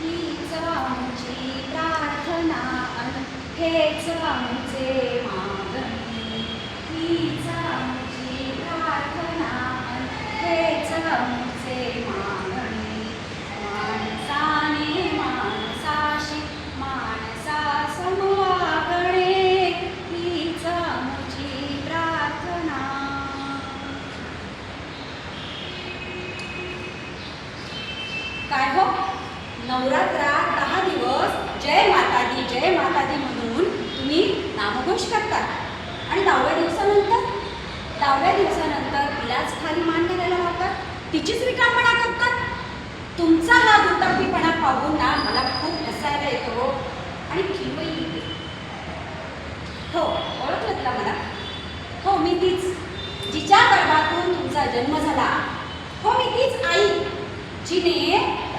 हीच आमची प्रार्थना अन हेच आमचे मागणी. हीच आमची प्रार्थना अन हेच आमचे मागणी. माणसाने माणसाशी माणसा समवागणे. हीच आमची प्रार्थना. काय हो, नवरात्रात 10 दिवस जय माता दी म्हणून तुम्ही नामघोष करता आणि 10व्या दिवसानंतर तिलाच खाली मान घालायला लावतात, तिचीच रिकामपणा करतात. तुमचा हा दुटप्पीपणा पाहून ना मला खूप हसायला येतो आणि खिवही येते. हो, ओळखलं का मला? हो, मी तीच जिच्या गर्भातून तुमचा जन्म झाला. हो, मी तीच आई जिने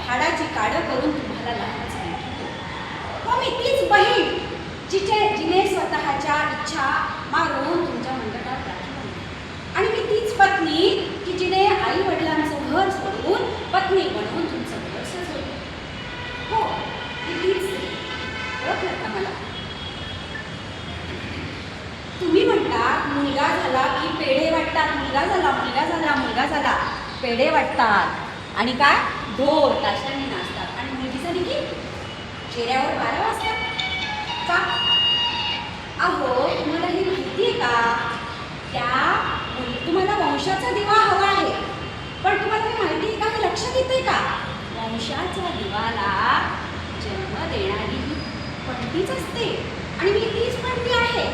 हाडाची काढं करून तुम्हाला लहान झाली. हो, मी तीच बहीण जिने स्वतःच्या इच्छा मारून तुमच्या मंडपात राखली. आणि मी तीच पत्नी की जिने आई वडिलांचं घर सोडून पत्नी बनवून तुमचं घर सजवलं. हो, मी तीच. ओळखलं का मला? तुम्ही म्हणता मुलगा झाला की पेढे वाटतात. मुलगा झाला पेढे वाटतात आणि काय ढोल ताशाने नाचतात. आणि मुलगी झाली की चेहऱ्यावर 12 वाजतात. का? अहो, तुम्हाला हे माहिती आहे का? तुम्हाला वंशाचा दिवा हवा आहे, पण तुम्हाला हे माहिती आहे का? हे लक्षात येते का? वंशाच्या दिवाला जन्म देणारी ही पणतीच असते आणि मी तीच पणती आहे.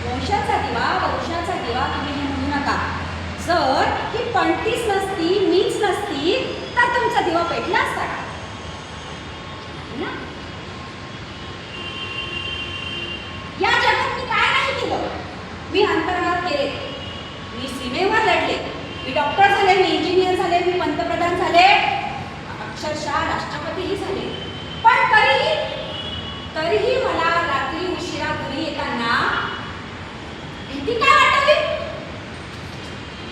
वंशाचा दिवा तुम्ही हे म्हणू नका. जर ही पणतीच नसती, मीच नसती, तर तुमचा दिवा पेटला असता का? ना? या जगात मी काय नाही केलं. मी अंतर्घात केले, मी सीमेवर लढले, मी डॉक्टर झाले, मी इंजिनियर झाले, मी पंतप्रधान झाले, अक्षरशः राष्ट्रपतीही झाले. पण तरीही मला रात्री उशिरा घरी येताना भीती काय वाटली?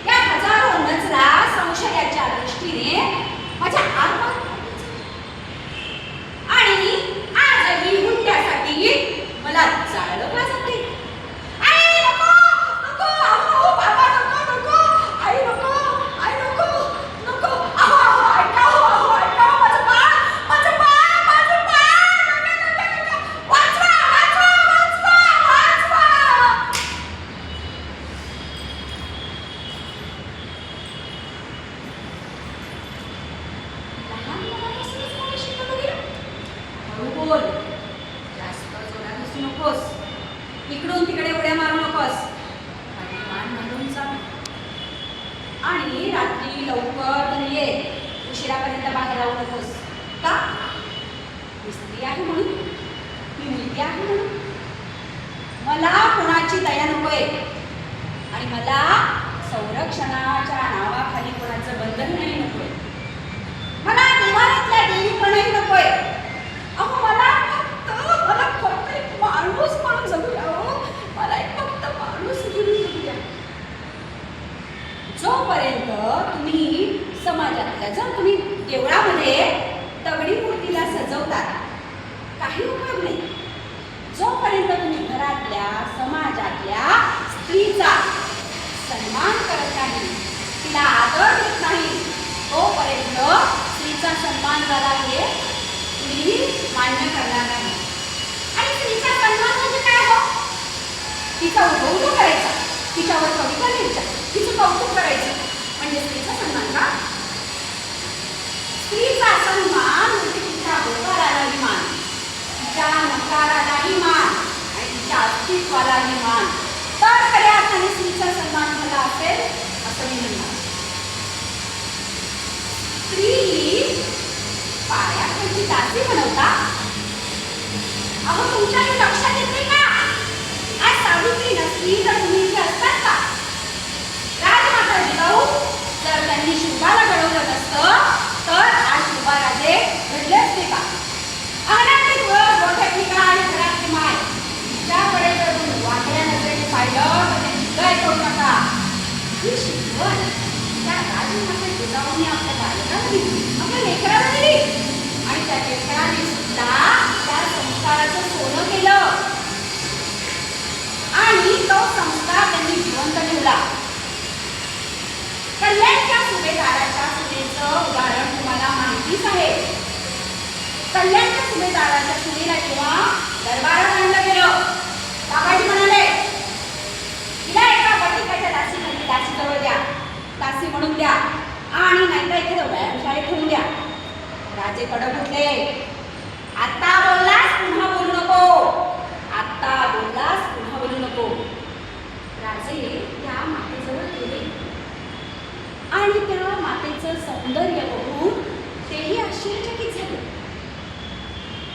या हजारो नजरा संशयाच्या दृष्टीने माझ्या आत्मात आणि आजही हुंड्यासाठी मला जाळलं का जाते? आई नको नको, अहो बाबा नको, आई नको, अहो ऐका, माझं बाळ, वाचवा. बोल, जास्त जोरात हसू नकोस, इकडून तिकडे उड्या मारू नकोस, मान घालून जा. आणि रात्री लवकर घरी ये, उशिरापर्यंत बाहेर राहू नकोस. का? मी स्त्री आहे म्हणून, मी मुलगी आहे म्हणून. मला कोणाची दया नकोय आणि मला संरक्षणाच्या नावाखाली कोणाचं बंधनही नकोय. मला देवारातल्या देवीपणही नकोय. अहो, मला फक्त एक माणूस म्हणून जगू द्या. मला एक फक्त माणूस म्हणून जगू द्या. जोपर्यंत तुम्ही समाजातल्या, जर तुम्ही देवळामध्ये दगडी मूर्तीला सजवतात, काही उपयोग नाही. जोपर्यंत तुम्ही घरातल्या समाजातल्या स्त्रीचा सन्मान करत नाही, तिला आदर देत नाही, तोपर्यंत स्त्रीचा सन्मान झाला हे तुम्ही मान्य करणार नाही. आणि स्त्रीचा सन्मान म्हणजे काय हो? तिचा उगौरव करायचा, तिच्यावर कविता लिहायच्या, तिचं कौतुक करायचं म्हणजे स्त्रीचा सन्मान का? स्त्रीचा सन्मान म्हणजे तिच्या होकारालाही मान, तिच्या नकारालाही मान आणि तिच्या अस्तित्वालाही मान. तर खऱ्या अर्थाने स्त्रीचा सन्मान झाला असेल असं मी म्हणणार. स्त्री ही पायाखालची दासी बनवता. अहो, तुमच्या हे लक्षात येते का? आज सावित्री नसली तर तुम्ही इथे असतात का? राजमाता जिजाऊ जर त्यांनी शिवबाला घडवलं नसतं तर आज शिवबाराजे घडले असते का? अंगणातली तुळस, गोठ्यातली गाय, घरातली माय, तिच्याकडे जर तुम्ही वाकड्या नजरेने पाहिलं तर त्याची गय करू नका. ही शिकवण त्या राजमाता जिजाऊने आपल्या बालकाला दिली, आपल्या लेकराला दिली आणि त्याचे तो संस्कार त्यांनी जिवंत ठेवला. कल्याणच्या सुभेदाराच्या सुनेचं उदाहरण तुम्हाला माहितीच आहे. कल्याणच्या सुभेदाराच्या सुनेला जेव्हा दरबारात आणलं